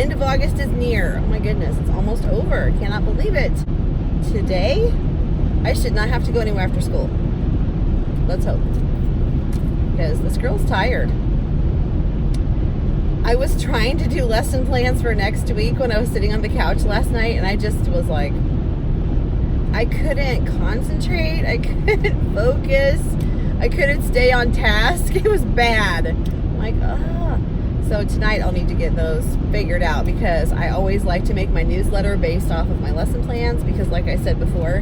end of August is near. Oh my goodness, it's almost over. Cannot believe it. Today, I should not have to go anywhere after school. Let's hope. Because this girl's tired. I was trying to do lesson plans for next week when I was sitting on the couch last night, and I just was like, I couldn't concentrate. I couldn't focus. I couldn't stay on task. It was bad. I'm like, So tonight I'll need to get those figured out, because I always like to make my newsletter based off of my lesson plans, because like I said before,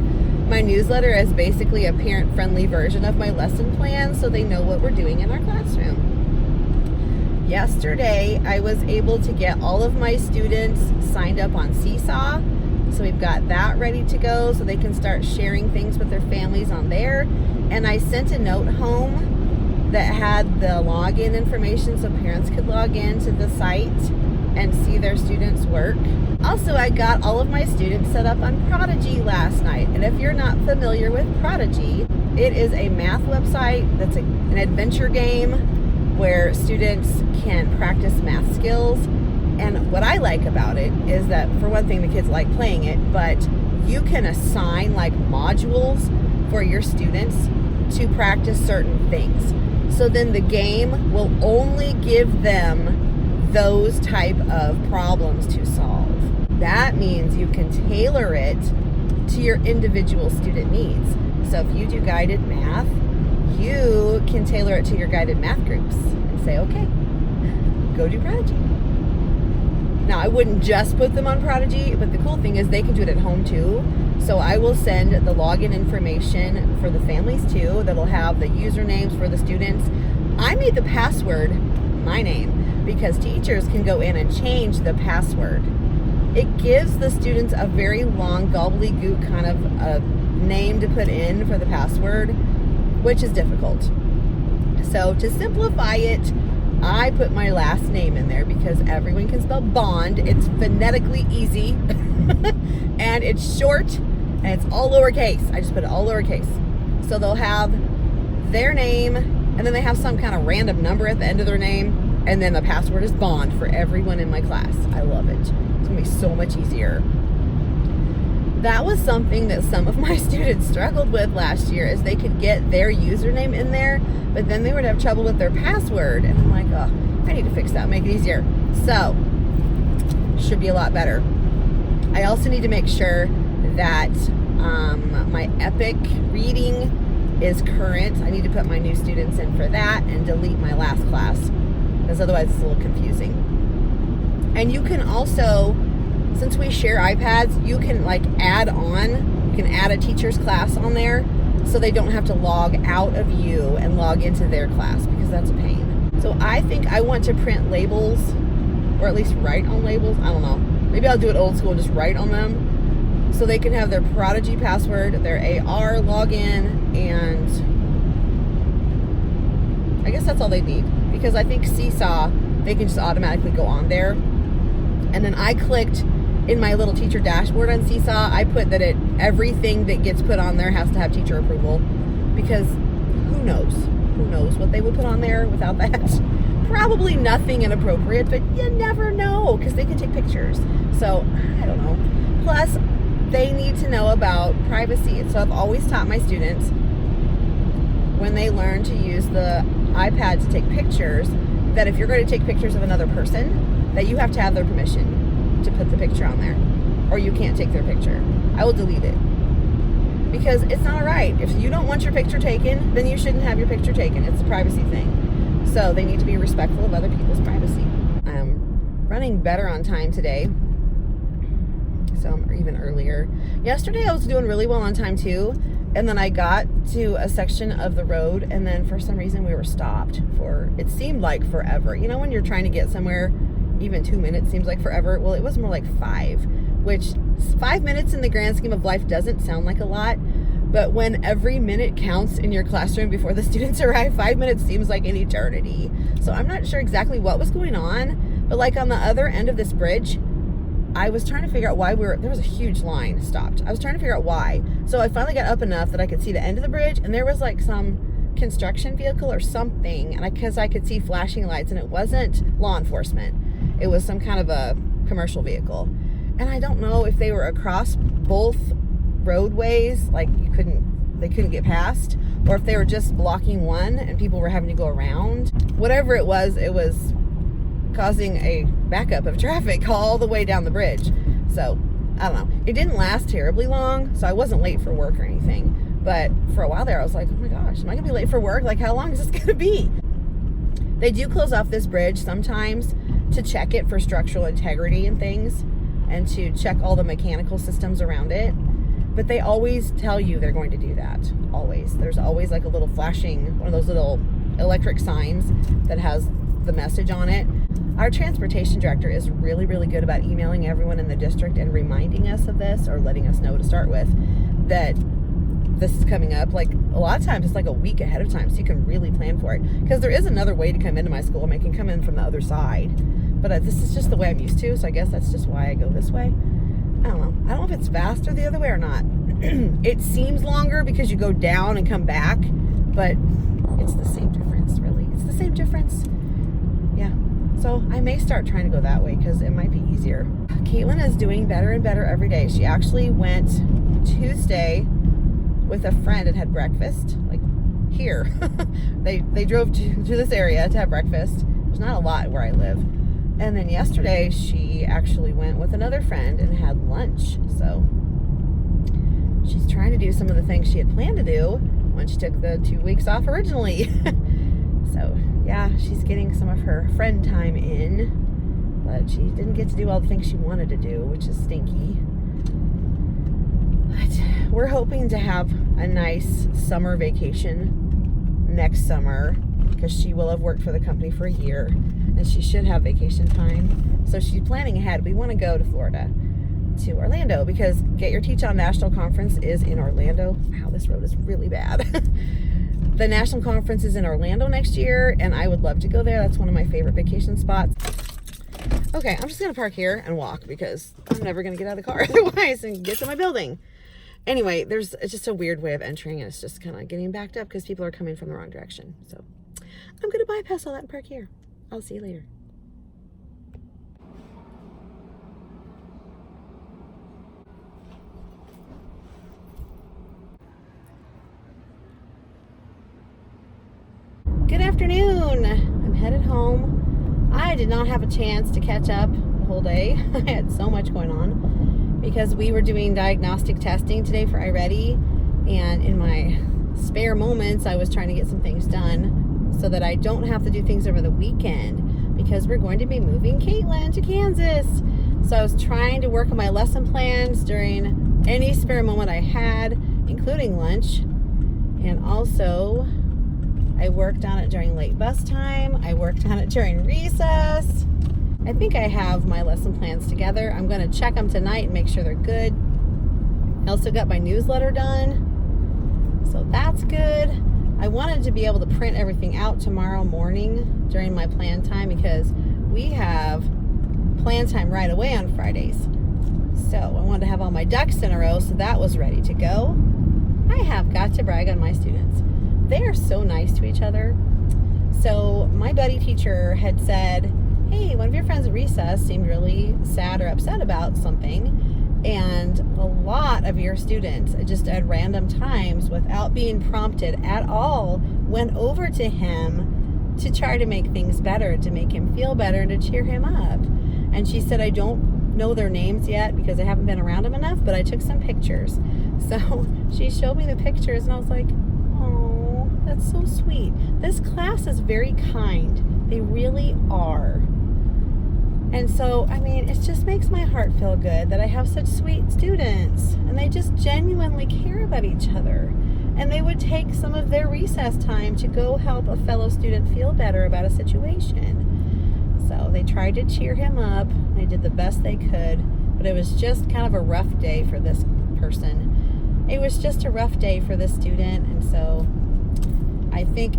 my newsletter is basically a parent-friendly version of my lesson plan, so they know what we're doing in our classroom. Yesterday, I was able to get all of my students signed up on SeeSaw. So we've got that ready to go so they can start sharing things with their families on there. And I sent a note home that had the login information so parents could log into the site and see their students' work. Also, I got all of my students set up on Prodigy last night. And if you're not familiar with Prodigy, it is a math website that's an adventure game where students can practice math skills. And what I like about it is that, for one thing, the kids like playing it, but you can assign like modules for your students to practice certain things. So then the game will only give them those type of problems to solve. That means you can tailor it to your individual student needs. So if you do guided math, you can tailor it to your guided math groups and say, okay, go do Prodigy. Now, I wouldn't just put them on Prodigy, but the cool thing is they can do it at home too. So I will send the login information for the families too. That'll have the usernames for the students. I made the password my name because teachers can go in and change the password. It gives the students a very long gobbledygook kind of a name to put in for the password, which is difficult. So to simplify it, I put my last name in there because everyone can spell Bond. It's phonetically easy and it's short and it's all lowercase. I just put it all lowercase. So they'll have their name and then they have some kind of random number at the end of their name, and then the password is Bond for everyone in my class. I love it. It's gonna be so much easier. That was something that some of my students struggled with last year, is they could get their username in there, but then they would have trouble with their password. And I'm like, oh, I need to fix that, make it easier. So, should be a lot better. I also need to make sure that my Epic reading is current. I need to put my new students in for that and delete my last class, because otherwise it's a little confusing. And you can also, since we share iPads, you can you can add a teacher's class on there so they don't have to log out of you and log into their class, because that's a pain. So I think I want to print labels, or at least write on labels. I don't know. Maybe I'll do it old school, just write on them so they can have their Prodigy password, their AR login, and I guess that's all they need, because I think SeeSaw, they can just automatically go on there. And then I clicked in my little teacher dashboard on SeeSaw, I put that everything that gets put on there has to have teacher approval, because who knows what they would put on there without that. Probably nothing inappropriate, but you never know, because they can take pictures. So I don't know. Plus, they need to know about privacy. So I've always taught my students, when they learn to use the iPad to take pictures, that if you're going to take pictures of another person, that you have to have their permission to put the picture on there, or you can't take their picture. I will delete it, because it's not right. If you don't want your picture taken, then you shouldn't have your picture taken. It's a privacy thing. So they need to be respectful of other people's privacy. I'm running better on time today, so I'm even earlier. Yesterday I was doing really well on time too, and then I got to a section of the road, and then for some reason we were stopped for, it seemed like forever. You know when you're trying to get somewhere, even 2 minutes seems like forever? Well, it was more like 5, which 5 minutes in the grand scheme of life doesn't sound like a lot, but when every minute counts in your classroom before the students arrive, 5 minutes seems like an eternity. So I'm not sure exactly what was going on, but like on the other end of this bridge, I was trying to figure out why there was a huge line stopped. I was trying to figure out why. So I finally got up enough that I could see the end of the bridge, and there was like some construction vehicle or something, and because I could see flashing lights, and it wasn't law enforcement. It was some kind of a commercial vehicle. And I don't know if they were across both roadways, like they couldn't get past, or if they were just blocking one and people were having to go around. Whatever it was causing a backup of traffic all the way down the bridge. So I don't know. It didn't last terribly long, so I wasn't late for work or anything. But for a while there, I was like, oh my gosh, am I gonna be late for work? Like, how long is this gonna be? They do close off this bridge sometimes to check it for structural integrity and things, and to check all the mechanical systems around it. But they always tell you they're going to do that. Always. There's always like a little flashing, one of those little electric signs that has the message on it. Our transportation director is really, really good about emailing everyone in the district and reminding us of this, or letting us know to start with that this is coming up. Like, a lot of times it's like a week ahead of time, so you can really plan for it. Because there is another way to come into my school, and I can come in from the other side. But this is just the way I'm used to, so I guess that's just why I go this way. I don't know. I don't know if it's faster the other way or not. It seems longer because you go down and come back, but it's the same difference, really. It's the same difference. Yeah. So I may start trying to go that way because it might be easier. Caitlin is doing better and better every day. She actually went Tuesday with a friend and had breakfast, like here. They drove to this area to have breakfast. There's not a lot where I live. And then yesterday she actually went with another friend and had lunch. So she's trying to do some of the things she had planned to do when she took the 2 weeks off originally. So yeah, she's getting some of her friend time in, but she didn't get to do all the things she wanted to do, which is stinky. But we're hoping to have a nice summer vacation next summer, because she will have worked for the company for a year and she should have vacation time. So she's planning ahead. We want to go to Florida, to Orlando, because Get Your Teach On National Conference is in Orlando. Wow, this road is really bad. The national conference is in Orlando next year, and I would love to go there. That's one of my favorite vacation spots. Okay, I'm just gonna park here and walk because I'm never gonna get out of the car otherwise and get to my building. Anyway, it's just a weird way of entering, and it's just kind of getting backed up because people are coming from the wrong direction. So I'm gonna bypass all that and park here. I'll see you later. Good afternoon. I'm headed home. I did not have a chance to catch up the whole day. I had so much going on because we were doing diagnostic testing today for iReady, and in my spare moments I was trying to get some things done so that I don't have to do things over the weekend, because we're going to be moving Caitlin to Kansas. So I was trying to work on my lesson plans during any spare moment I had, including lunch, and also I worked on it during late bus time. I worked on it during recess. I think I have my lesson plans together. I'm going to check them tonight and make sure they're good. I also got my newsletter done, so that's good. I wanted to be able to print everything out tomorrow morning during my plan time, because we have plan time right away on Fridays. So I wanted to have all my ducks in a row, so that was ready to go. I have got to brag on my students. They are so nice to each other. So my buddy teacher had said, hey, one of your friends at recess seemed really sad or upset about something, and a lot of your students, just at random times, without being prompted at all, went over to him to try to make things better, to make him feel better, and to cheer him up. And she said, I don't know their names yet because I haven't been around them enough, but I took some pictures. So she showed me the pictures, and I was like, oh, that's so sweet. This class is very kind. They really are. And so, I mean, it just makes my heart feel good that I have such sweet students, and they just genuinely care about each other. And they would take some of their recess time to go help a fellow student feel better about a situation. So they tried to cheer him up. They did the best they could, but it was just kind of a rough day for this person. It was just a rough day for this student, and so I think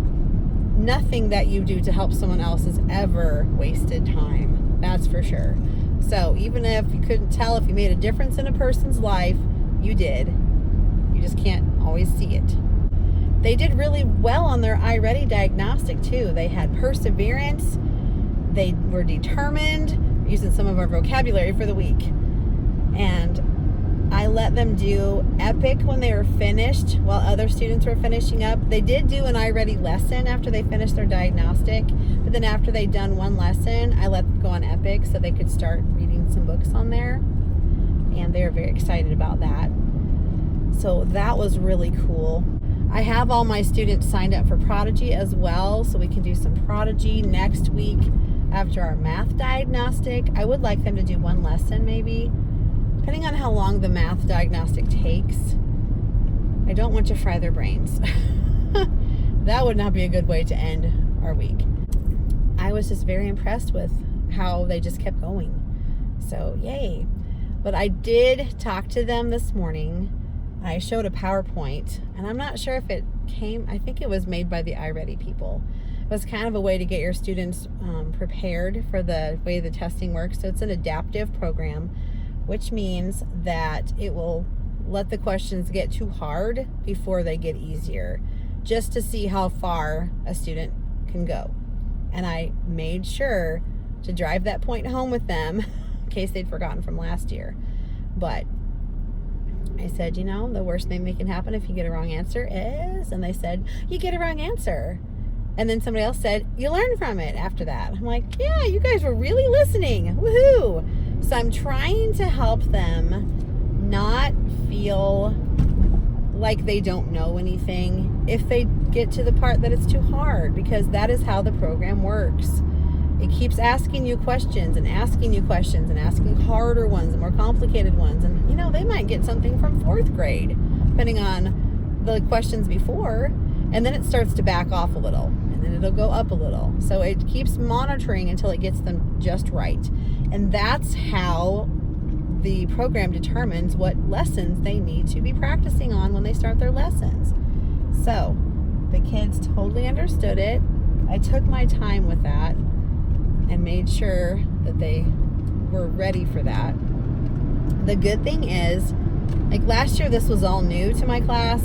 nothing that you do to help someone else is ever wasted time. That's for sure. So even if you couldn't tell if you made a difference in a person's life, you did. You just can't always see it. They did really well on their iReady diagnostic too. They had perseverance. They were determined. using some of our vocabulary for the week. And I let them do epic when they were finished while other students were finishing up. They did do an iReady lesson after they finished their diagnostic, but then after they'd done one lesson, I let them go on epic so they could start reading some books on there. And they were very excited about that. So that was really cool. I have all my students signed up for Prodigy as well, so we can do some Prodigy next week after our math diagnostic. I would like them to do one lesson maybe, depending on how long the math diagnostic takes. I don't want to fry their brains. That would not be a good way to end our week. I was just very impressed with how they just kept going. So yay. But I did talk to them this morning. I showed a PowerPoint, and I'm not sure if it came, I think it was made by the iReady people. It was kind of a way to get your students prepared for the way the testing works. So it's an adaptive program, which means that it will let the questions get too hard before they get easier, just to see how far a student can go. And I made sure to drive that point home with them in case they'd forgotten from last year. But I said, you know, the worst thing that can happen if you get a wrong answer is, and they said, you get a wrong answer. And then somebody else said, you learn from it after that. I'm like, yeah, you guys were really listening. Woohoo! So I'm trying to help them not feel like they don't know anything if they get to the part that it's too hard, because that is how the program works. It keeps asking you questions and asking you questions and asking harder ones and more complicated ones. And, you know, they might get something from 4th grade, depending on the questions before. And then it starts to back off a little. And then it'll go up a little. So it keeps monitoring until it gets them just right. And that's how the program determines what lessons they need to be practicing on when they start their lessons. So the kids totally understood it. I took my time with that and made sure that they were ready for that. The good thing is, like last year, this was all new to my class.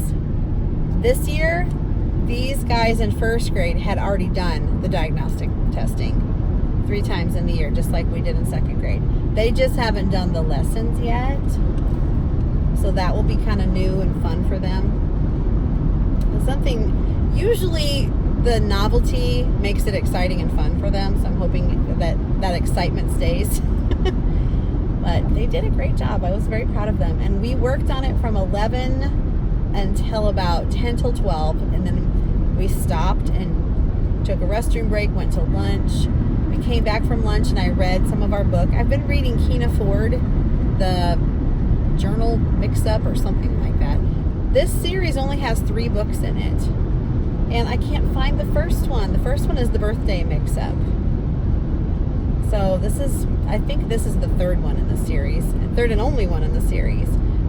This year, these guys in 1st grade had already done the diagnostic testing 3 times in the year, just like we did in 2nd grade. They just haven't done the lessons yet. So that will be kind of new and fun for them. Something, usually the novelty makes it exciting and fun for them, so I'm hoping that excitement stays. But they did a great job. I was very proud of them. And we worked on it from 11 until about 10 till 12, and then we stopped and took a restroom break, went to lunch. We came back from lunch and I read some of our book. I've been reading Keena Ford, the journal mix-up or something like that. This series only has 3 books in it. And I can't find the first one. The first one is the birthday mix-up. So I think this is the 3rd one in the series. 3rd and only one in the series.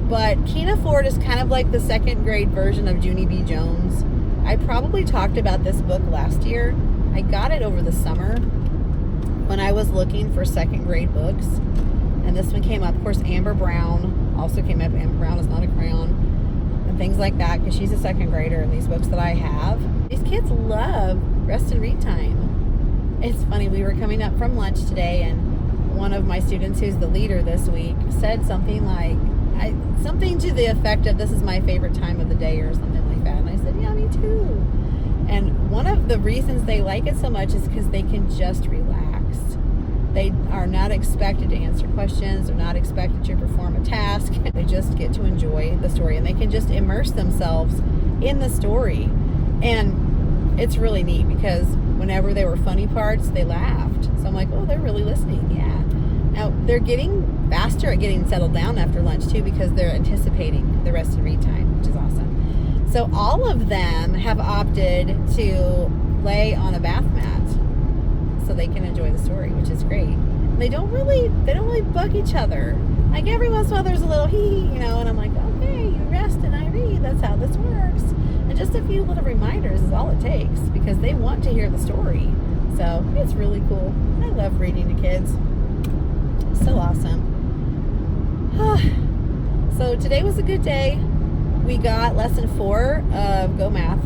But Keena Ford is kind of like the 2nd grade version of Junie B. Jones. I probably talked about this book last year. I got it over the summer when I was looking for 2nd grade books. And this one came up. Of course, Amber Brown also came up. Amber Brown is not a crayon. And things like that, because she's a 2nd grader in these books that I have. These kids love rest and read time. It's funny, we were coming up from lunch today, and one of my students who's the leader this week said something like, something to the effect of, this is my favorite time of the day or something like that. And I said, yeah, me too. And one of the reasons they like it so much is because they can just relax. They are not expected to answer questions. They're not expected to perform a task. They just get to enjoy the story, and they can just immerse themselves in the story. And it's really neat because whenever there were funny parts, they laughed. So I'm like, oh, they're really listening. Yeah. Now, they're getting faster at getting settled down after lunch, too, because they're anticipating the rest and read time, which is awesome. So all of them have opted to lay on a bath mat so they can enjoy the story, which is great. And they don't really bug each other. Like every once in a while there's a little hee, and I'm like, okay, you rest and I read. That's how this works. And just a few little reminders is all it takes, because they want to hear the story. So it's really cool. I love reading to kids. So awesome. So today was a good day. We got lesson 4 of Go Math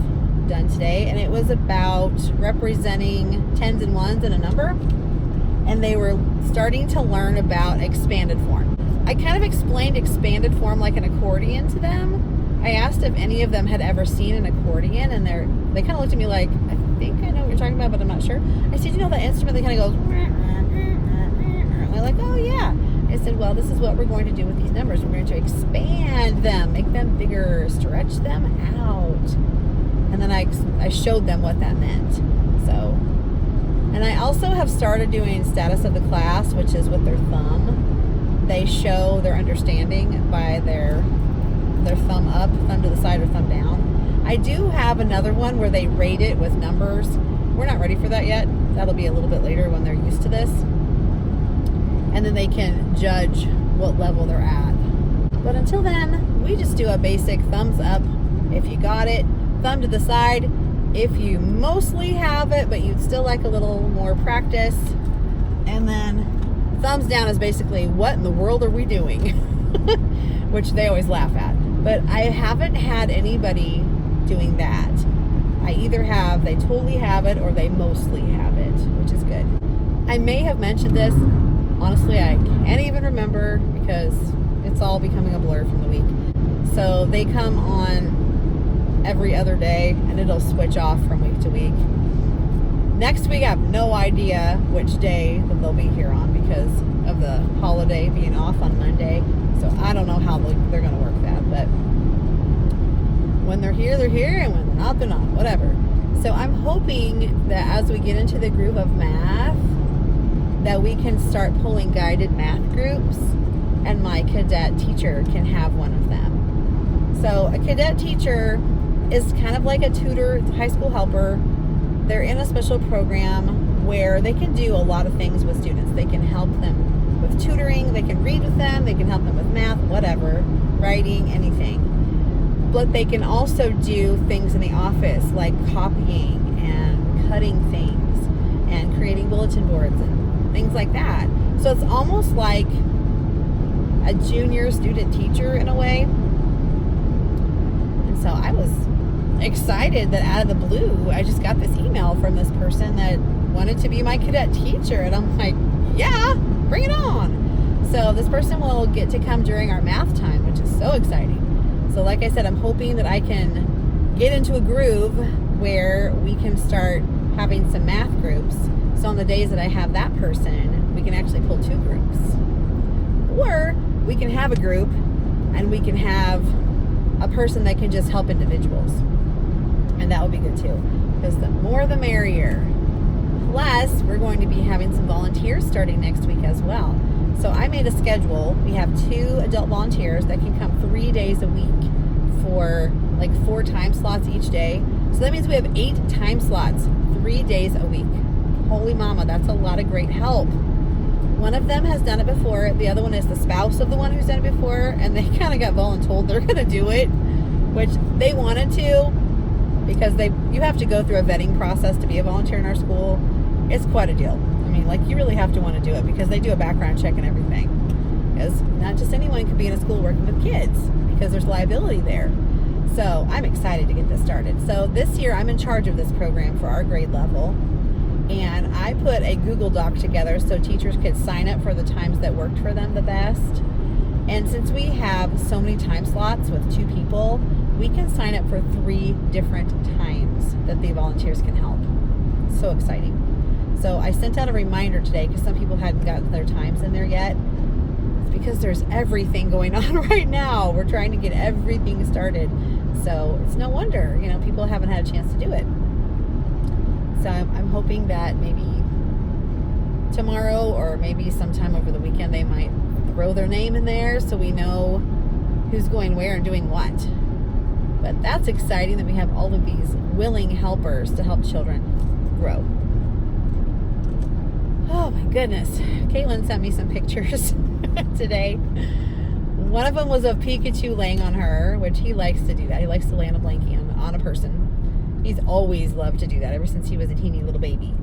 done today, and it was about representing tens and ones in a number. and they were starting to learn about expanded form. I kind of explained expanded form like an accordion to them. I asked if any of them had ever seen an accordion, and they kind of looked at me like, I think I know what you're talking about, but I'm not sure. I said, you know that instrument that kind of goes, and they're like, oh yeah. I said, well, this is what we're going to do with these numbers. We're going to expand them, make them bigger, stretch them out. And then I showed them what that meant. So, and I also have started doing status of the class, which is with their thumb. They show their understanding by their thumb up, thumb to the side, or thumb down. I do have another one where they rate it with numbers. We're not ready for that yet. That'll be a little bit later when they're used to this. And then they can judge what level they're at. But until then, we just do a basic thumbs up if you got it, thumb to the side if you mostly have it, but you'd still like a little more practice. And then thumbs down is basically, what in the world are we doing? Which they always laugh at. But I haven't had anybody doing that. I either have, they totally have it, or they mostly have it, which is good. I may have mentioned this. Honestly, I can't even remember because it's all becoming a blur from the week. So they come on every other day, and it'll switch off from week to week. Next week, I have no idea which day that they'll be here on because of the holiday being off on Monday. So I don't know how they're going to work that. But when they're here, and when they're not, they're not. Whatever. So I'm hoping that as we get into the groove of math, that we can start pulling guided math groups, and my cadet teacher can have one of them. So a cadet teacher is kind of like a tutor, high school helper. They're in a special program where they can do a lot of things with students. They can help them with tutoring, they can read with them, they can help them with math, whatever, writing, anything. But they can also do things in the office like copying and cutting things and creating bulletin boards and things like that. So it's almost like a junior student teacher in a way. And so I was excited that out of the blue, I just got this email from this person that wanted to be my cadet teacher. And I'm like, yeah, bring it on. So this person will get to come during our math time, which is so exciting. So like I said, I'm hoping that I can get into a groove where we can start having some math groups. So on the days that I have that person, we can actually pull 2 groups. Or we can have a group and we can have a person that can just help individuals. And that would be good too. Because the more the merrier. Plus, we're going to be having some volunteers starting next week as well. So I made a schedule. We have 2 adult volunteers that can come 3 days a week for like 4 time slots each day. So that means we have 8 time slots 3 days a week. Holy mama, that's a lot of great help. One of them has done it before. The other one is the spouse of the one who's done it before, and they kind of got voluntold they're going to do it, which they wanted to, because you have to go through a vetting process to be a volunteer in our school. It's quite a deal. I mean, like, you really have to want to do it because they do a background check and everything. Because not just anyone can be in a school working with kids, because there's liability there. So I'm excited to get this started. So this year I'm in charge of this program for our grade level. And I put a Google Doc together so teachers could sign up for the times that worked for them the best. And since we have so many time slots with 2 people, we can sign up for 3 different times that the volunteers can help. So exciting. So I sent out a reminder today because some people hadn't gotten their times in there yet. It's because there's everything going on right now. We're trying to get everything started. So it's no wonder, people haven't had a chance to do it. So I'm hoping that maybe tomorrow or maybe sometime over the weekend they might throw their name in there so we know who's going where and doing what. But that's exciting that we have all of these willing helpers to help children grow. Oh my goodness. Caitlin sent me some pictures today. One of them was of Pikachu laying on her, which he likes to do that. He likes to lay on a blankie on a person. He's always loved to do that ever since he was a teeny little baby.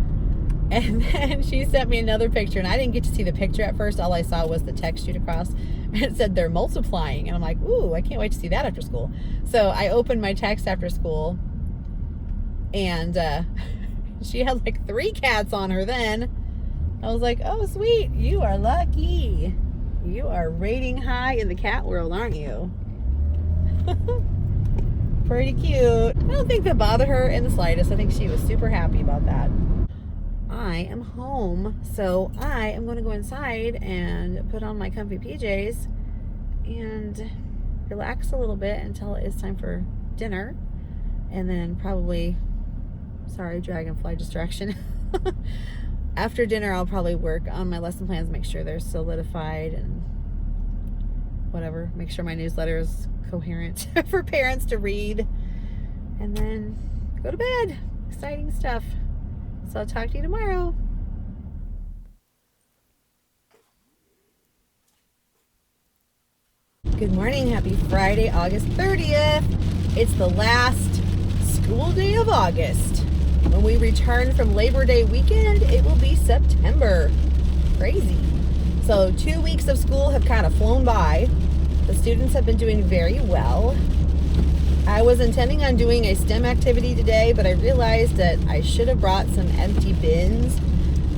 And then she sent me another picture, and I didn't get to see the picture at first. All I saw was the text shoot across. And it said they're multiplying. And I'm like, ooh, I can't wait to see that after school. So I opened my text after school, and she had like 3 cats on her then. I was like, oh, sweet. You are lucky. You are rating high in the cat world, aren't you? Pretty cute. I don't think that bothered her in the slightest. I think she was super happy about that. I am home, so I am going to go inside and put on my comfy PJs and relax a little bit until it's time for dinner. And then probably, sorry, dragonfly distraction. After dinner, I'll probably work on my lesson plans, make sure they're solidified and whatever. Make sure my newsletter is coherent for parents to read. And then go to bed. Exciting stuff. So I'll talk to you tomorrow. Good morning. Happy Friday, August 30th. It's the last school day of August. When we return from Labor Day weekend, it will be September. Crazy. So 2 weeks of school have kind of flown by. The students have been doing very well. I was intending on doing a STEM activity today, but I realized that I should have brought some empty bins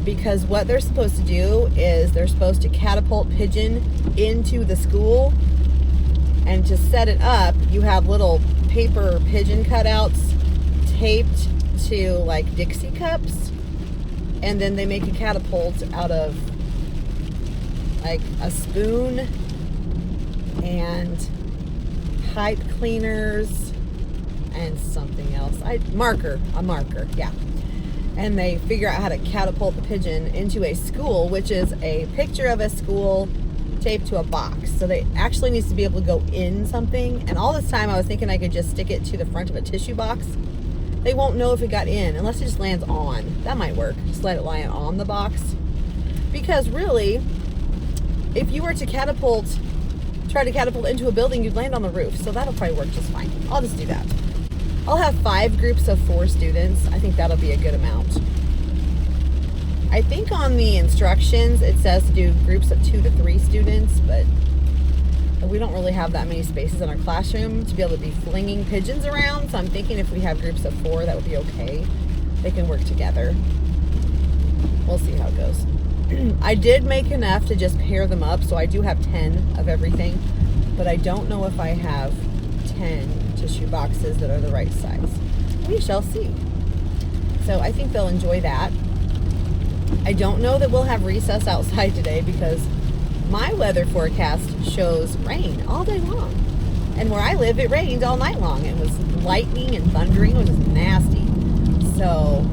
because what they're supposed to do is they're supposed to catapult pigeon into the school. And to set it up, you have little paper pigeon cutouts taped to like Dixie cups, and then they make a catapult out of like a spoon and pipe cleaners and something else. A marker, yeah. And they figure out how to catapult the pigeon into a school, which is a picture of a school taped to a box. So they actually needs to be able to go in something. And all this time I was thinking I could just stick it to the front of a tissue box. They won't know if it got in unless it just lands on. That might work. Just let it lie on the box. Because really, if you were to try to catapult into a building, you'd land on the roof. So that'll probably work just fine. I'll just do that. I'll have 5 groups of 4 students. I think that'll be a good amount. I think on the instructions it says to do groups of 2 to 3 students, but we don't really have that many spaces in our classroom to be able to be flinging pigeons around. So I'm thinking if we have groups of 4, that would be okay. They can work together. We'll see how it goes. I did make enough to just pair them up, so I do have 10 of everything, but I don't know if I have 10 tissue boxes that are the right size. We shall see. So I think they'll enjoy that. I don't know that we'll have recess outside today because my weather forecast shows rain all day long. And where I live, it rained all night long. It was lightning and thundering. It was just nasty. So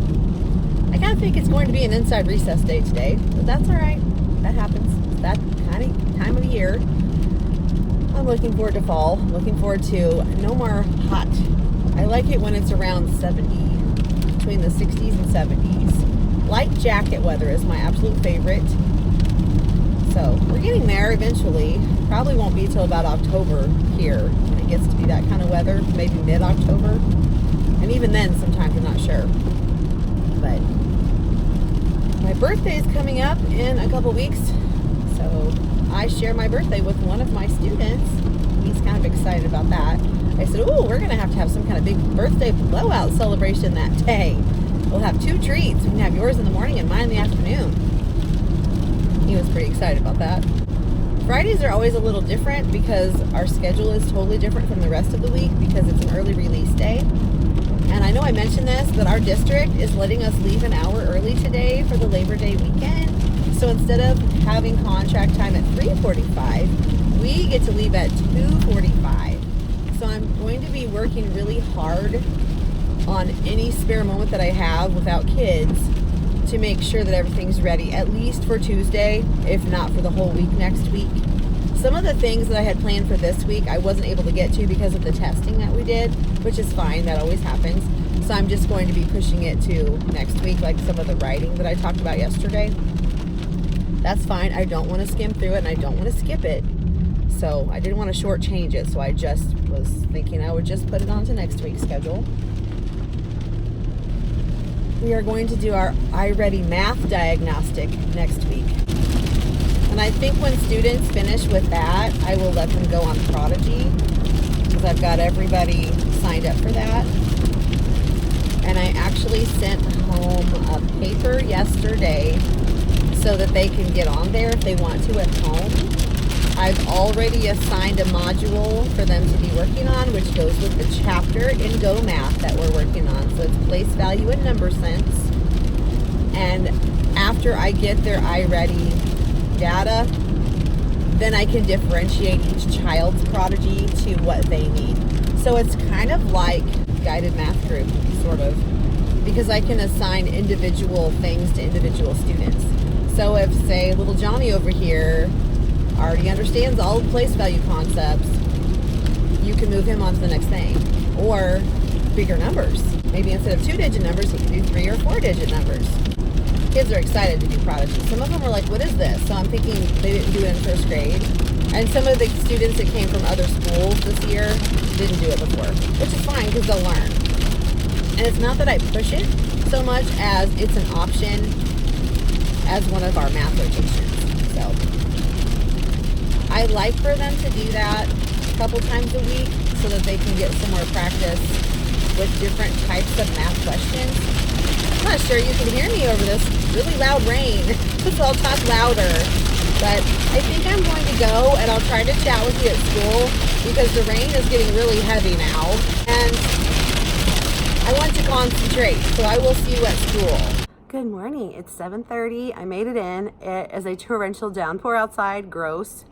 I kind of think it's going to be an inside recess day today, but that's all right. That happens. It's that kind of time of the year. I'm looking forward to fall. I'm looking forward to no more hot. I like it when it's around 70, between the 60s and 70s. Light jacket weather is my absolute favorite. So we're getting there eventually. Probably won't be till about October here when it gets to be that kind of weather, maybe mid-October. And even then, sometimes I'm not sure. But my birthday is coming up in a couple weeks. So I share my birthday with one of my students. He's kind of excited about that. I said, oh, we're going to have some kind of big birthday blowout celebration that day. We'll have 2 treats. We can have yours in the morning and mine in the afternoon. He was pretty excited about that. Fridays are always a little different because our schedule is totally different from the rest of the week because it's an early release day. And I know I mentioned this, but our district is letting us leave an hour early today for the Labor Day weekend. So instead of having contract time at 3:45, we get to leave at 2:45. So I'm going to be working really hard on any spare moment that I have without kids to make sure that everything's ready, at least for Tuesday, if not for the whole week next week. Some of the things that I had planned for this week, I wasn't able to get to because of the testing that we did, which is fine, that always happens. So I'm just going to be pushing it to next week, like some of the writing that I talked about yesterday. That's fine. I don't want to skim through it and I don't want to skip it. So I didn't want to shortchange it, so I just was thinking I would just put it onto next week's schedule. We are going to do our iReady math diagnostic next week. And I think when students finish with that, I will let them go on Prodigy because I've got everybody signed up for that. And I actually sent home a paper yesterday so that they can get on there if they want to at home. I've already assigned a module for them to be working on, which goes with the chapter in Go Math that we're working on. So it's place value and number sense. And after I get their iReady data, then I can differentiate each child's Prodigy to what they need. So it's kind of like guided math group, sort of, because I can assign individual things to individual students. So if, say, little Johnny over here already understands all the place value concepts, you can move him on to the next thing. Or bigger numbers. Maybe instead of 2-digit numbers, he can do 3 or 4-digit numbers. Kids are excited to do Prodigy. Some of them are like, what is this? So I'm thinking they didn't do it in first grade. And some of the students that came from other schools this year didn't do it before, which is fine because they'll learn. And it's not that I push it so much as it's an option as one of our math rotations. So I like for them to do that a couple times a week so that they can get some more practice with different types of math questions. I'm not sure you can hear me over this really loud rain, so I'll talk louder. But I think I'm going to go and I'll try to chat with you at school because the rain is getting really heavy now. And I want to concentrate, so I will see you at school. Good morning. It's 7:30. I made it in. It is a torrential downpour outside. Gross.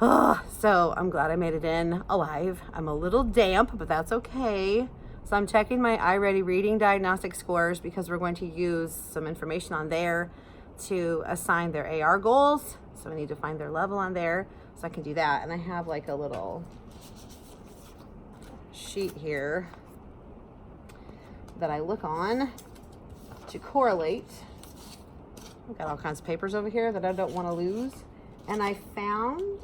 So I'm glad I made it in alive. I'm a little damp, but that's okay. So I'm checking my iReady reading diagnostic scores because we're going to use some information on there to assign their AR goals. So I need to find their level on there so I can do that. And I have like a little sheet here that I look on to correlate. I've got all kinds of papers over here that I don't want to lose. And I found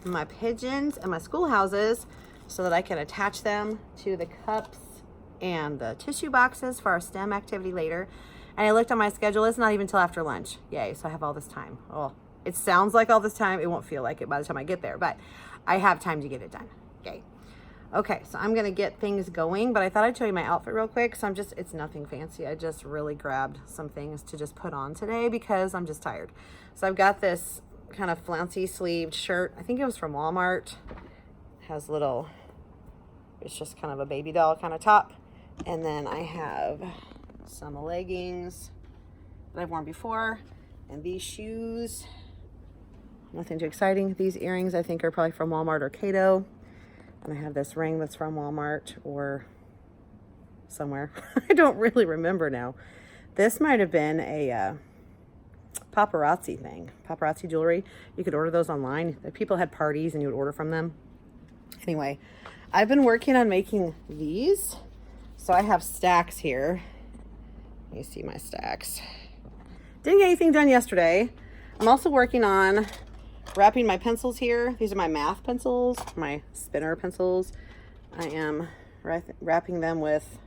my pigeons and my schoolhouses so that I can attach them to the cups and the tissue boxes for our STEM activity later. And I looked on my schedule, it's not even till after lunch. Yay, so I have all this time. Oh, it sounds like all this time. It won't feel like it by the time I get there, but I have time to get it done. Yay. Okay, so I'm gonna get things going, but I thought I'd show you my outfit real quick. So it's nothing fancy. I just really grabbed some things to just put on today because I'm just tired. So I've got this kind of flouncy sleeved shirt. I think it was from Walmart. Has little, it's just kind of a baby doll kind of top. And then I have some leggings that I've worn before. And these shoes, nothing too exciting. These earrings I think are probably from Walmart or Cato. And I have this ring that's from Walmart or somewhere. I don't really remember now. This might have been a paparazzi thing, paparazzi jewelry. You could order those online. People had parties and you would order from them. Anyway, I've been working on making these. So I have stacks here. Let me see my stacks. Didn't get anything done yesterday. I'm also working on wrapping my pencils here. These are my math pencils, my spinner pencils. I am wrapping them with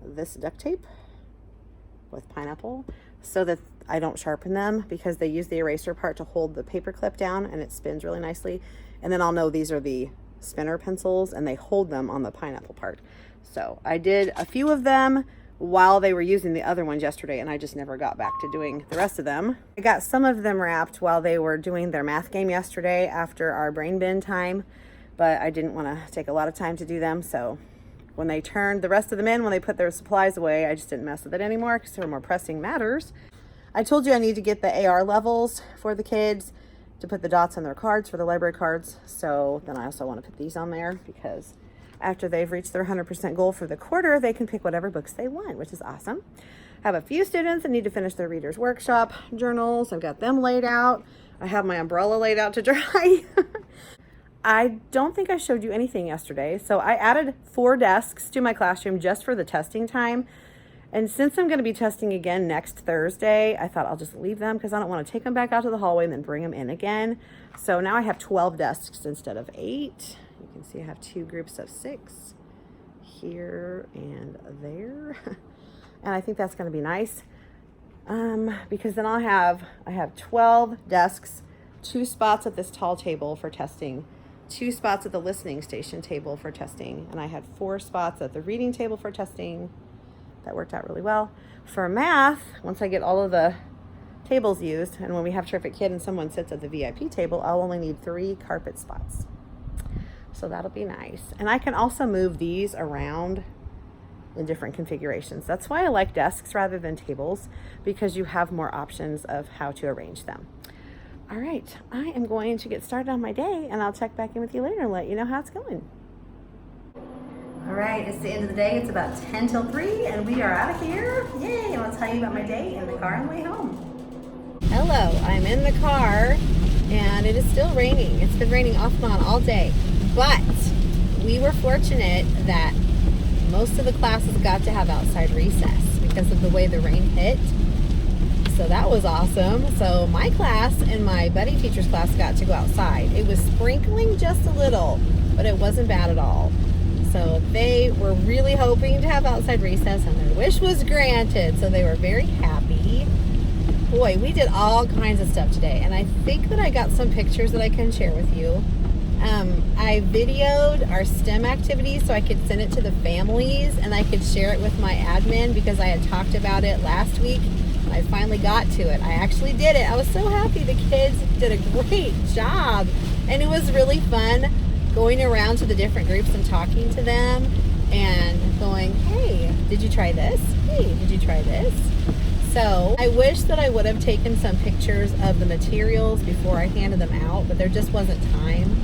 this duct tape with pineapple so that I don't sharpen them because they use the eraser part to hold the paper clip down and it spins really nicely. And then I'll know these are the spinner pencils and they hold them on the pineapple part. So I did a few of them while they were using the other ones yesterday and I just never got back to doing the rest of them. I got some of them wrapped while they were doing their math game yesterday after our brain bin time, but I didn't want to take a lot of time to do them. So when they turned the rest of them in, when they put their supplies away, I just didn't mess with it anymore because there were more pressing matters. I told you I need to get the AR levels for the kids to put the dots on their cards for the library cards. So then I also want to put these on there because after they've reached their 100% goal for the quarter, they can pick whatever books they want, which is awesome. I have a few students that need to finish their Reader's Workshop journals. I've got them laid out. I have my umbrella laid out to dry. I don't think I showed you anything yesterday. So I added 4 desks to my classroom just for the testing time. And since I'm going to be testing again next Thursday, I thought I'll just leave them because I don't want to take them back out to the hallway and then bring them in again. So now I have 12 desks instead of 8. You can see I have 2 groups of 6 here and there. And I think that's going to be nice because then I have 12 desks, 2 spots at this tall table for testing, 2 spots at the listening station table for testing, and I had 4 spots at the reading table for testing. That worked out really well. For math, once I get all of the tables used. And when we have Terrific Kid and someone sits at the VIP table, I'll only need 3 carpet spots. So that'll be nice. And I can also move these around in different configurations. That's why I like desks rather than tables, because you have more options of how to arrange them. All right, I am going to get started on my day, and I'll check back in with you later and let you know how it's going. All right, it's the end of the day. It's about 10 till 3, and we are out of here. Yay, and I'll tell you about my day in the car on the way home. Hello, I'm in the car, and it is still raining. It's been raining off and on all day, but we were fortunate that most of the classes got to have outside recess because of the way the rain hit. So that was awesome. So my class and my buddy teacher's class got to go outside. It was sprinkling just a little, but it wasn't bad at all. So they were really hoping to have outside recess, and their wish was granted. So they were very happy. Boy, we did all kinds of stuff today, and I think that I got some pictures that I can share with you. I videoed our STEM activities so I could send it to the families, and I could share it with my admin because I had talked about it last week. I finally got to it. I actually did it. I was so happy. The kids did a great job, and it was really fun going around to the different groups and talking to them and going, hey, did you try this? Hey, did you try this? So I wish that I would have taken some pictures of the materials before I handed them out, but there just wasn't time.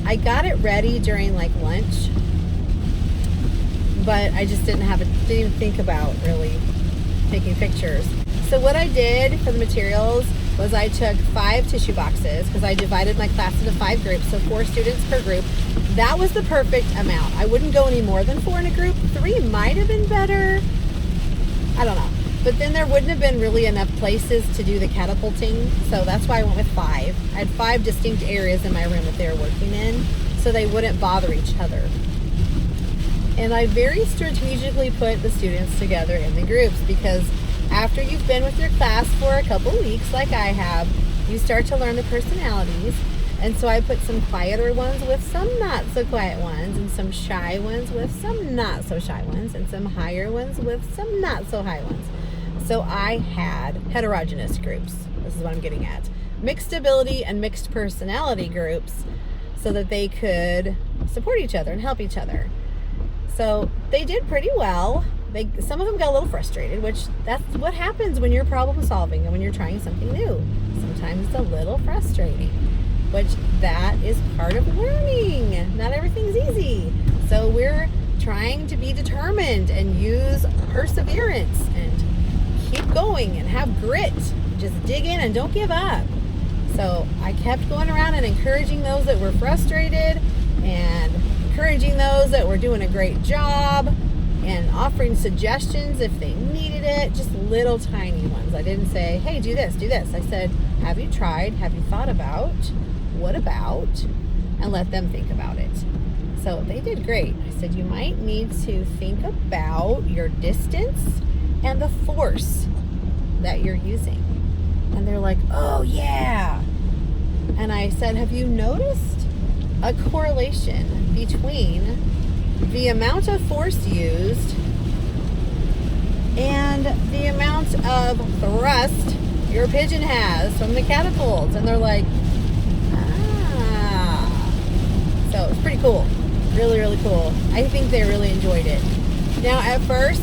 I got it ready during like lunch, but I just didn't even think about really taking pictures. So what I did for the materials was I took 5 tissue boxes because I divided my class into 5 groups, so 4 students per group. That was the perfect amount. I wouldn't go any more than 4 in a group. 3 might have been better. I don't know. But then there wouldn't have been really enough places to do the catapulting, so that's why I went with 5. I had 5 distinct areas in my room that they were working in, so they wouldn't bother each other. And I very strategically put the students together in the groups because after you've been with your class for a couple weeks, like I have, you start to learn the personalities. And so I put some quieter ones with some not so quiet ones, and some shy ones with some not so shy ones, and some higher ones with some not so high ones. So I had heterogeneous groups. This is what I'm getting at. Mixed ability and mixed personality groups so that they could support each other and help each other. So they did pretty well. Some of them got a little frustrated, which that's what happens when you're problem solving and when you're trying something new. Sometimes it's a little frustrating, which that is part of learning. Not everything's easy. So we're trying to be determined and use perseverance and keep going and have grit. Just dig in and don't give up. So I kept going around and encouraging those that were frustrated and encouraging those that were doing a great job and offering suggestions if they needed it, just little tiny ones. I didn't say, hey, do this, do this. I said, have you tried? Have you thought about? What about? And let them think about it. So they did great. I said, you might need to think about your distance and the force that you're using. And they're like, oh yeah. And I said, have you noticed a correlation between the amount of force used and the amount of thrust your pigeon has from the catapult? And they're like, ah. So it's pretty cool. Really, really cool. I think they really enjoyed it. Now, at first,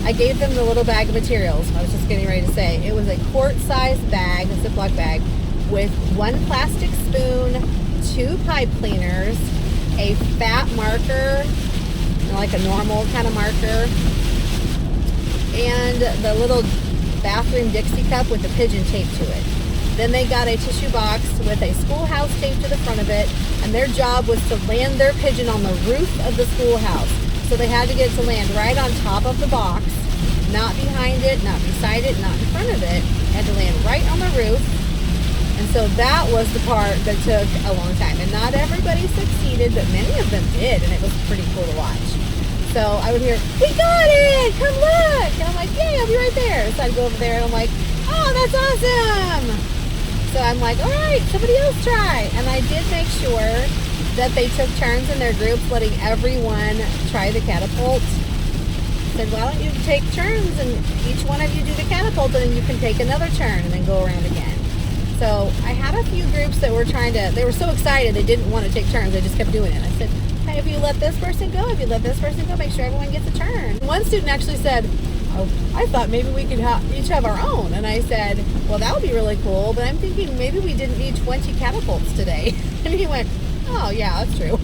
I gave them the little bag of materials. I was just getting ready to say. It was a quart-sized bag, a Ziploc bag, with 1 plastic spoon, 2 pipe cleaners, a fat marker, like a normal kind of marker, and the little bathroom Dixie cup with the pigeon taped to it. Then they got a tissue box with a schoolhouse taped to the front of it, and their job was to land their pigeon on the roof of the schoolhouse. So they had to get it to land right on top of the box, not behind it, not beside it, not in front of it. Had to land right on the roof. And so that was the part that took a long time. And not everybody succeeded, but many of them did, and it was pretty cool to watch. So I would hear, we got it! Come look! And I'm like, yay, I'll be right there. So I'd go over there, and I'm like, oh, that's awesome! So I'm like, all right, somebody else try. And I did make sure that they took turns in their groups, letting everyone try the catapult. said, why don't you take turns and each one of you do the catapult, and then you can take another turn and then go around again. So I had a few groups that were they were so excited they didn't want to take turns. They just kept doing it. I said, hey, if you let this person go, make sure everyone gets a turn. One student actually said, oh, I thought maybe we could each have our own. And I said, well, that would be really cool, but I'm thinking maybe we didn't need 20 catapults today. And he went, oh, yeah, that's true.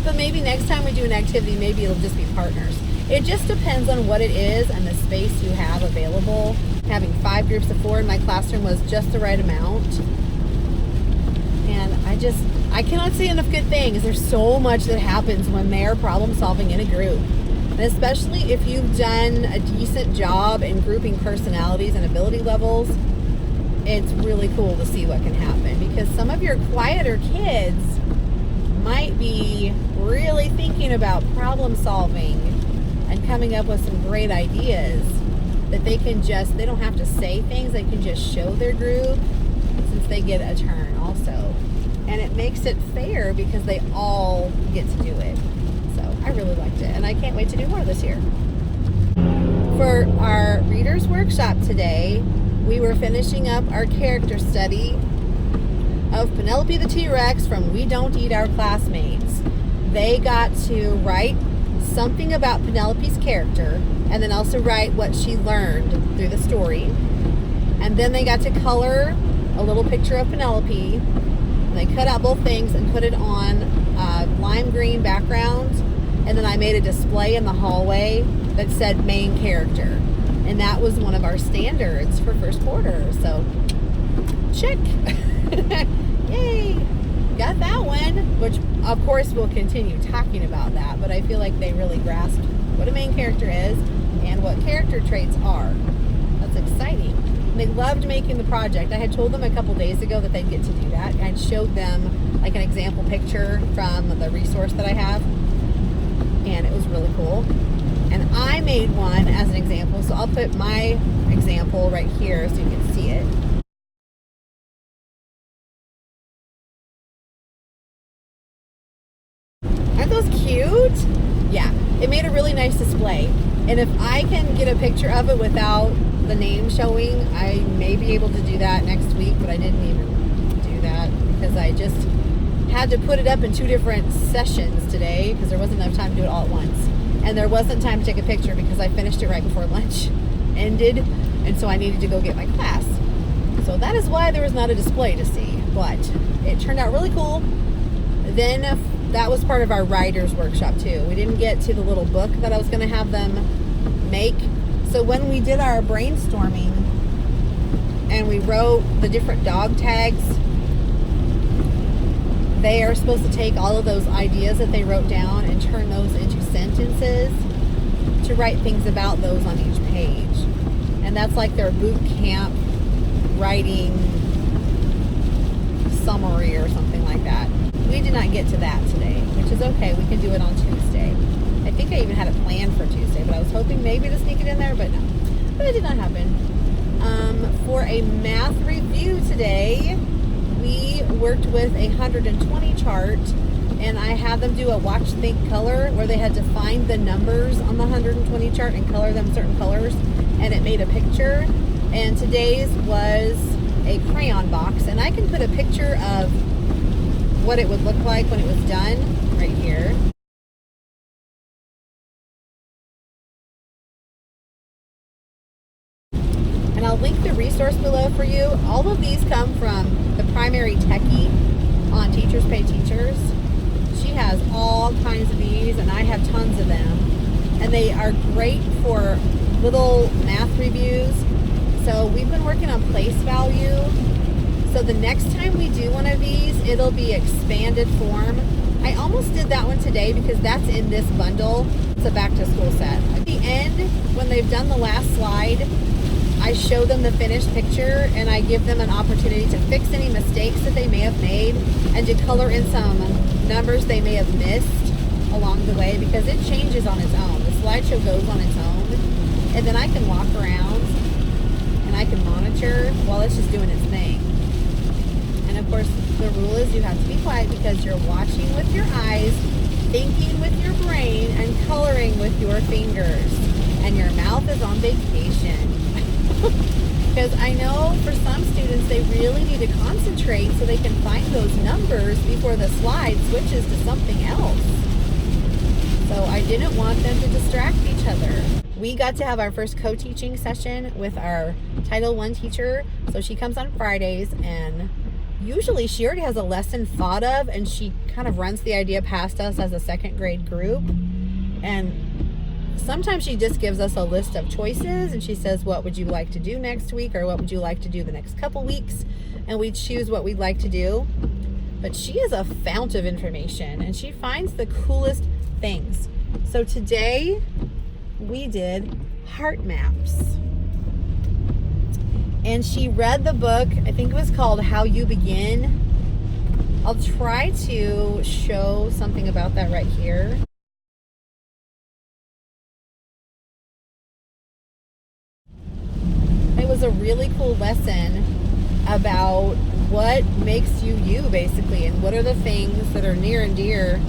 But maybe next time we do an activity, maybe it'll just be partners. It just depends on what it is and the space you have available. Having 5 groups of 4 in my classroom was just the right amount. And I cannot say enough good things. There's so much that happens when they're problem solving in a group. And especially if you've done a decent job in grouping personalities and ability levels, it's really cool to see what can happen, because some of your quieter kids might be really thinking about problem solving and coming up with some great ideas that they don't have to say things, they can just show their group since they get a turn also. And it makes it fair because they all get to do it. So I really liked it, and I can't wait to do more this year. For our readers workshop today, we were finishing up our character study of Penelope the T-Rex from We Don't Eat Our Classmates. They got to write something about Penelope's character and then also write what she learned through the story. And then they got to color a little picture of Penelope. And they cut out both things and put it on lime green background. And then I made a display in the hallway that said main character. And that was one of our standards for first quarter. So, check. Yay. Got that one, which of course we'll continue talking about that, but I feel like they really grasped what a main character is and what character traits are. That's exciting. And they loved making the project. I had told them a couple days ago that they'd get to do that. I showed them like an example picture from the resource that I have, and it was really cool. And I made one as an example, so I'll put my example right here so you can see it. Aren't those cute? Yeah, it made a really nice display. And if I can get a picture of it without the name showing, I may be able to do that next week, but I didn't even do that because I just had to put it up in 2 different sessions today because there wasn't enough time to do it all at once. And there wasn't time to take a picture because I finished it right before lunch ended, and so I needed to go get my class. So that is why there was not a display to see, but it turned out really cool. Then that was part of our writer's workshop too. We didn't get to the little book that I was going to have them make. So when we did our brainstorming and we wrote the different dog tags, they are supposed to take all of those ideas that they wrote down and turn those into sentences to write things about those on each page. And that's like their boot camp writing summary or something like that. We did not get to that today, which is okay. We can do it on Tuesday. I think I even had it planned for Tuesday, but I was hoping maybe to sneak it in there, but no. But it did not happen. For a math review today, we worked with a 120 chart, and I had them do a watch, think, color, where they had to find the numbers on the 120 chart and color them certain colors, and it made a picture. And today's was a crayon box, and I can put a picture of what it would look like when it was done right here. And I'll link the resource below for you. All of these come from the primary techie on Teachers Pay Teachers. She has all kinds of these, and I have tons of them. And they are great for little math reviews. So we've been working on place value. So the next time we do one of these, it'll be expanded form. I almost did that one today because that's in this bundle. It's a back to school set. At the end, when they've done the last slide, I show them the finished picture and I give them an opportunity to fix any mistakes that they may have made and to color in some numbers they may have missed along the way, because it changes on its own. The slideshow goes on its own, and then I can walk around and I can monitor while it's just doing its thing. And of course, the rule is you have to be quiet because you're watching with your eyes, thinking with your brain and coloring with your fingers, and your mouth is on vacation. Because I know for some students, they really need to concentrate so they can find those numbers before the slide switches to something else. So I didn't want them to distract each other. We got to have our first co-teaching session with our Title I teacher. So she comes on Fridays, and usually she already has a lesson thought of, and she kind of runs the idea past us as a second grade group. And sometimes she just gives us a list of choices, and she says, what would you like to do next week, or what would you like to do the next couple weeks? And we choose what we'd like to do. But she is a fount of information, and she finds the coolest things. So today we did heart maps. And she read the book, I think it was called How You Begin. I'll try to show something about that right here. It was a really cool lesson about what makes you you, basically, and what are the things that are near and dear.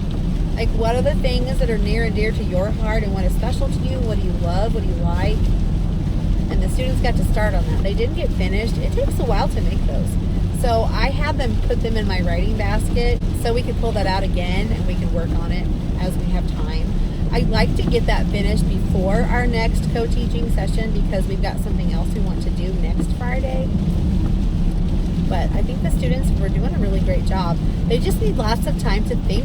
Like, what are the things that are near and dear to your heart, and what is special to you? What do you love? What do you like? And the students got to start on that. They didn't get finished. It takes a while to make those. So I had them put them in my writing basket so we could pull that out again and we could work on it as we have time. I'd like to get that finished before our next co-teaching session because we've got something else we want to do next Friday. But I think the students were doing a really great job. They just need lots of time to think,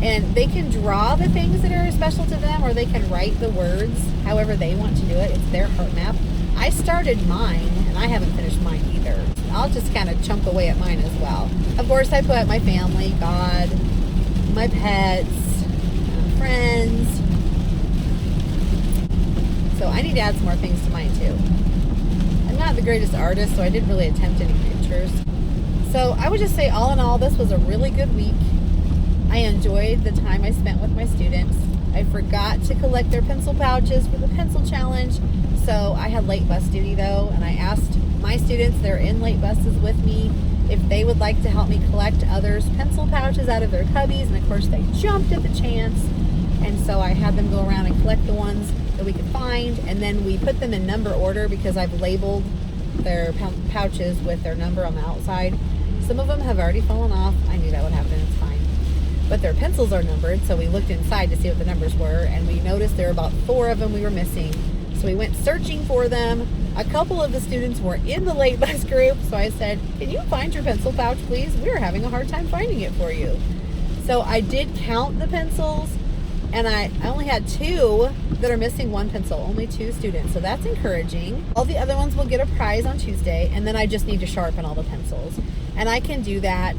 and they can draw the things that are special to them, or they can write the words however they want to do it. It's their heart map. I started mine, and I haven't finished mine either. I'll just kind of chunk away at mine as well. Of course, I put my family, God, my pets, friends. So I need to add some more things to mine too. I'm not the greatest artist, so I didn't really attempt any pictures. So I would just say, all in all, this was a really good week. I enjoyed the time I spent with my students. I forgot to collect their pencil pouches for the pencil challenge, so I had late bus duty though, and I asked my students, they're in late buses with me, if they would like to help me collect others' pencil pouches out of their cubbies, and of course they jumped at the chance, and so I had them go around and collect the ones that we could find, and then we put them in number order because I've labeled their pouches with their number on the outside. Some of them have already fallen off. I knew that would happen, it's fine. But their pencils are numbered, so we looked inside to see what the numbers were, and we noticed there were about 4 of them we were missing. So we went searching for them. A couple of the students were in the late bus group, so I said, can you find your pencil pouch, please? We're having a hard time finding it for you. So I did count the pencils, and I only had 2 that are missing 1 pencil, only 2 students, so that's encouraging. All the other ones will get a prize on Tuesday, and then I just need to sharpen all the pencils. And I can do that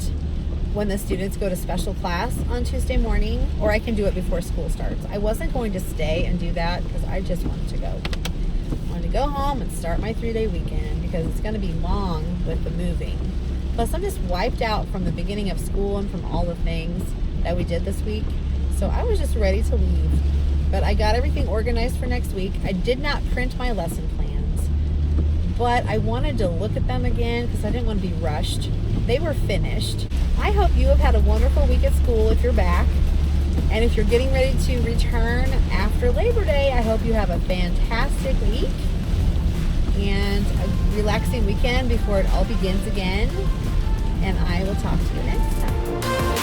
when the students go to special class on Tuesday morning, or I can do it before school starts. I wasn't going to stay and do that because I just wanted to go. I wanted to go home and start my 3-day weekend because it's going to be long with the moving. Plus, I'm just wiped out from the beginning of school and from all the things that we did this week. So I was just ready to leave. But I got everything organized for next week. I did not print my lesson plans, but I wanted to look at them again because I didn't want to be rushed. They were finished. I hope you have had a wonderful week at school if you're back. And if you're getting ready to return after Labor Day, I hope you have a fantastic week and a relaxing weekend before it all begins again. And I will talk to you next time.